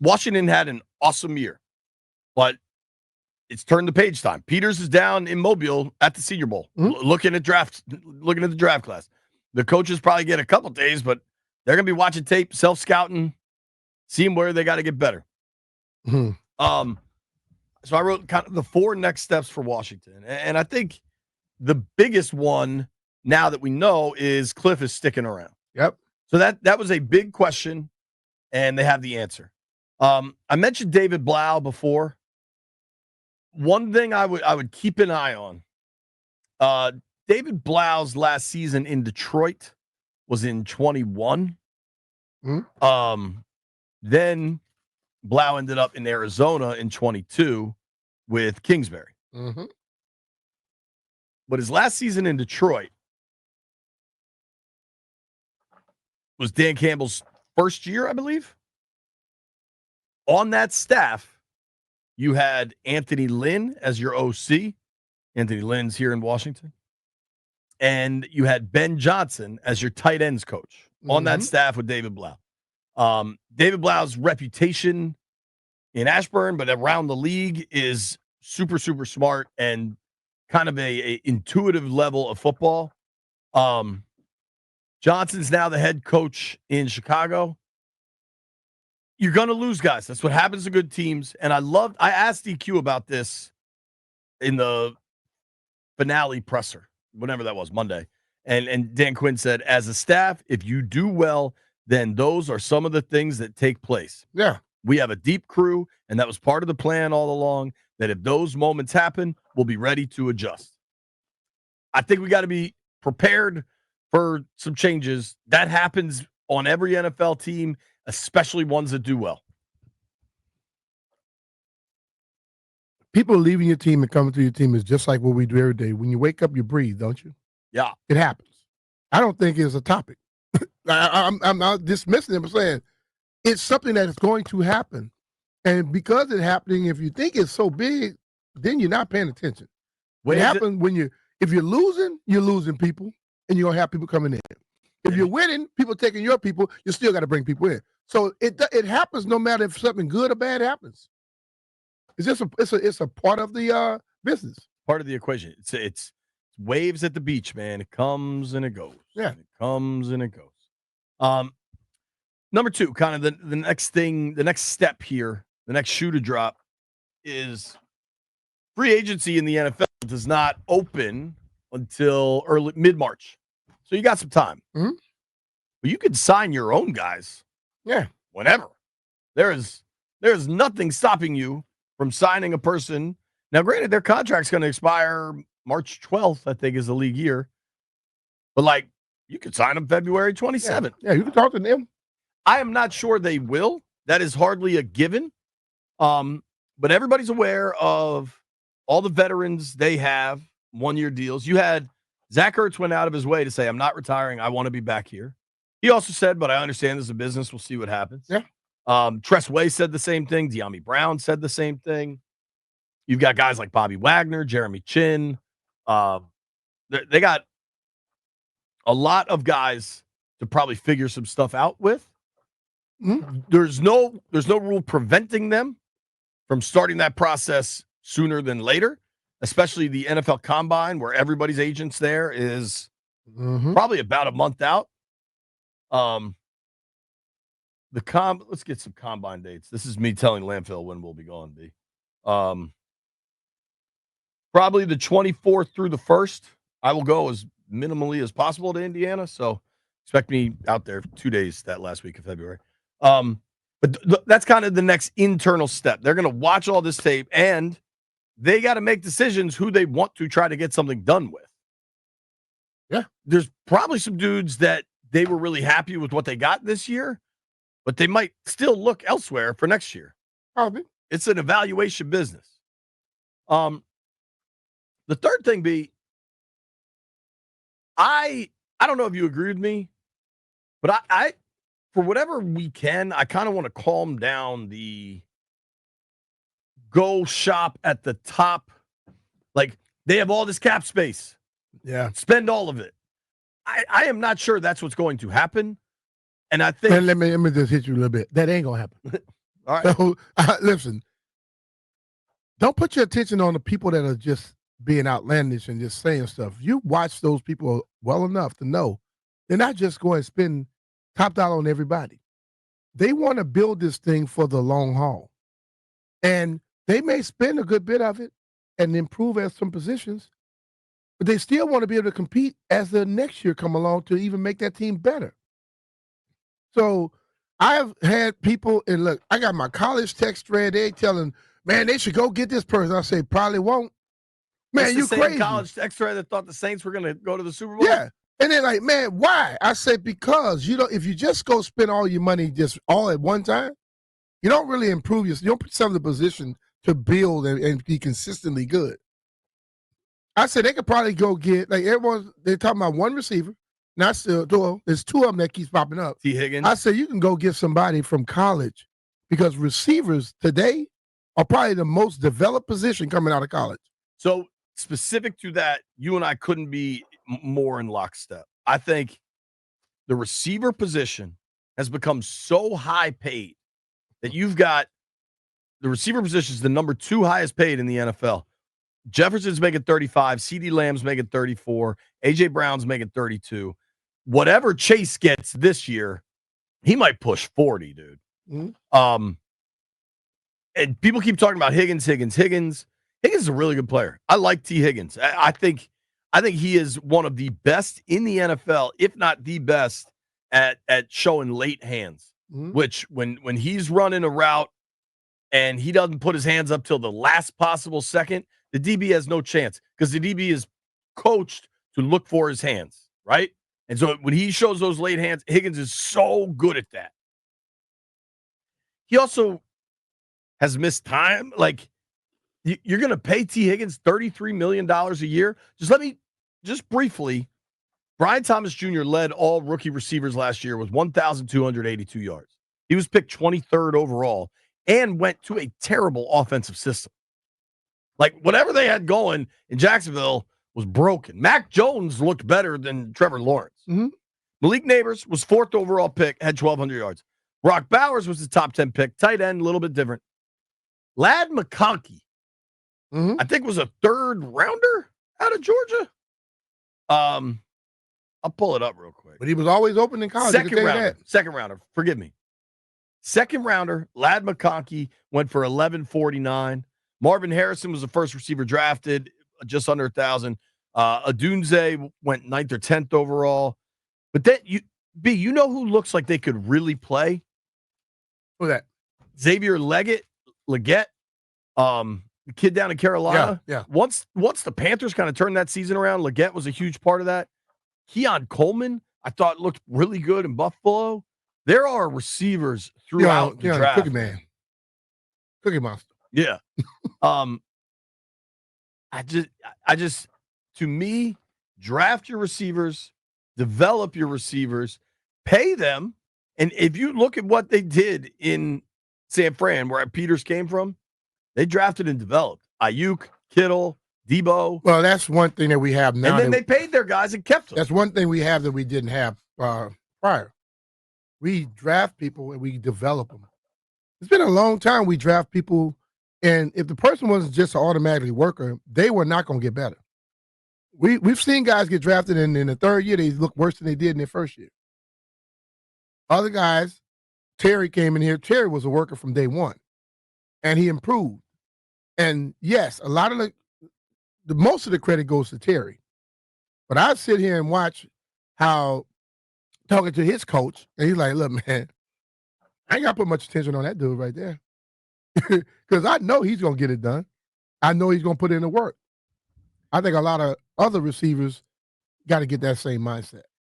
Washington had an awesome year, but it's turn the page time. Peters is down in Mobile at the Senior Bowl, looking at the draft class. The coaches probably get a couple days, but they're going to be watching tape, self-scouting, seeing where they got to get better. So I wrote kind of the 4 next steps for Washington. And I think the biggest one now that we know is Cliff is sticking around. Yep. So that was a big question, and they have the answer. I mentioned David Blau before. One thing I would keep an eye on, David Blau's last season in Detroit was in 21. Then Blau ended up in Arizona in 22 with Kingsbury. But his last season in Detroit was Dan Campbell's first year, I believe. On that staff, you had Anthony Lynn as your OC. Anthony Lynn's here in Washington. And you had Ben Johnson as your tight ends coach on that staff with David Blau. David Blau's reputation in Ashburn, but around the league, is super, super smart and kind of a intuitive level of football. Johnson's now the head coach in Chicago. You're going to lose guys. That's what happens to good teams. And I asked DQ about this in the finale presser, whenever that was, Monday. And Dan Quinn said, as a staff, if you do well, then those are some of the things that take place. Yeah. We have a deep crew, and that was part of the plan all along, that if those moments happen, we'll be ready to adjust. I think we got to be prepared for some changes. That happens on every NFL team, especially ones that do well. People leaving your team and coming to your team is just like what we do every day. When you wake up, you breathe, don't you? Yeah. It happens. I don't think it's a topic. I'm not dismissing it, but saying it's something that is going to happen. And because it's happening, if you think it's so big, then you're not paying attention. It happens if you're losing people, and you're going to have people coming in. If you're winning, people taking your people, you still got to bring people in. So it happens no matter if something good or bad happens. It's just it's a part of the business. Part of the equation. It's waves at the beach, man. It comes and it goes. Yeah. It comes and it goes. Number 2, kind of the next thing, the next step here, the next shoe to drop is free agency in the NFL does not open until mid-March. So you got some time. But you can sign your own guys. Yeah. Whenever. There is nothing stopping you from signing a person. Now, granted, their contract's going to expire March 12th, I think, is the league year. But, you could sign them February 27th. Yeah, you can talk to them. I am not sure they will. That is hardly a given. But everybody's aware of all the veterans they have, one-year deals. You had Zach Ertz went out of his way to say, I'm not retiring. I want to be back here. He also said, but I understand this is a business. We'll see what happens. Yeah. Tress Way said the same thing. De'Ami Brown said the same thing. You've got guys like Bobby Wagner, Jeremy Chin. They got a lot of guys to probably figure some stuff out with. There's no rule preventing them from starting that process sooner than later, especially the NFL Combine, where everybody's agents there is probably about a month out. Let's get some Combine dates. This is me telling Landfill when we'll be gone, B. Probably the 24th through the 1st. I will go as minimally as possible to Indiana, so expect me out there 2 days that last week of February. But that's kind of the next internal step. They're going to watch all this tape, and they got to make decisions who they want to try to get something done with. Yeah. There's probably some dudes that they were really happy with what they got this year, but they might still look elsewhere for next year. Probably. It's an evaluation business. The third thing, B, I don't know if you agree with me, but I for whatever we can, I kind of want to calm down the go shop at the top. Like, they have all this cap space. Yeah. Spend all of it. I am not sure that's what's going to happen. And I think... And let me just hit you a little bit. That ain't going to happen. All right. So listen, don't put your attention on the people that are just being outlandish and just saying stuff. You watch those people well enough to know they're not just going to spend top dollar on everybody. They want to build this thing for the long haul. And they may spend a good bit of it and improve at some positions, but they still want to be able to compete as the next year come along to even make that team better. So I've had people, and look, I got my college text thread, they telling, man, they should go get this person. I say, probably won't. Man, It's you the same crazy. college extra that thought the Saints were going to go to the Super Bowl? Yeah. And they're like, man, why? I say, because if you just go spend all your money just all at one time, you don't really improve yourself. You don't put yourself in the position to build and be consistently good. I said they could probably go get, like everyone, they're talking about one receiver. Not still, there's two of them that keeps popping up. T. Higgins. I said you can go get somebody from college because receivers today are probably the most developed position coming out of college. So specific to that, you and I couldn't be more in lockstep. I think the receiver position has become so high paid that you've got the receiver position is the number 2 highest paid in the NFL. Jefferson's making 35, CeeDee Lamb's making 34, AJ Brown's making 32. Whatever Chase gets this year, he might push 40, dude. Mm-hmm. And people keep talking about Higgins. Higgins is a really good player. I like T. Higgins. I think he is one of the best in the NFL, if not the best, at showing late hands. Mm-hmm. Which when he's running a route and he doesn't put his hands up till the last possible second, the DB has no chance because the DB is coached to look for his hands, right? And so when he shows those late hands, Higgins is so good at that. He also has missed time. Like, you're going to pay T. Higgins $33 million a year? Just briefly, Brian Thomas Jr. led all rookie receivers last year with 1,282 yards. He was picked 23rd overall and went to a terrible offensive system. Like, whatever they had going in Jacksonville was broken. Mac Jones looked better than Trevor Lawrence. Mm-hmm. Malik Neighbors was 4th overall pick, had 1,200 yards. Brock Bowers was the top 10 pick, tight end, a little bit different. Ladd McConkey, I think, was a 3rd rounder out of Georgia. I'll pull it up real quick. But he was always open in college. Second rounder. Forgive me. 2nd rounder, Ladd McConkey went for $11.49. Marvin Harrison was the first receiver drafted, just under 1,000. Adunze went 9th or 10th overall. But then you know who looks like they could really play? Who's that? Xavier Legette, the kid down in Carolina. Yeah. Once the Panthers kind of turned that season around, Legette was a huge part of that. Keon Coleman, I thought, looked really good in Buffalo. There are receivers throughout the draft. Cookie Man. Cookie Monster. Yeah. I just, to me, draft your receivers, develop your receivers, pay them. And if you look at what they did in San Fran, where Peters came from, they drafted and developed Ayuk, Kittle, Debo. Well, that's one thing that we have now. And then they paid their guys and kept them. That's one thing we have that we didn't have prior. We draft people and we develop them. It's been a long time we draft people, and if the person wasn't just an automatically worker, they were not going to get better. We've seen guys get drafted, and in the 3rd year, they look worse than they did in their 1st year. Other guys, Terry came in here. Terry was a worker from day one, and he improved. And yes, a lot of the most of the credit goes to Terry. But I sit here and watch how, talking to his coach, and he's like, look, man, I ain't got to put much attention on that dude right there. Because I know he's going to get it done. I know he's going to put in the work. I think a lot of other receivers got to get that same mindset.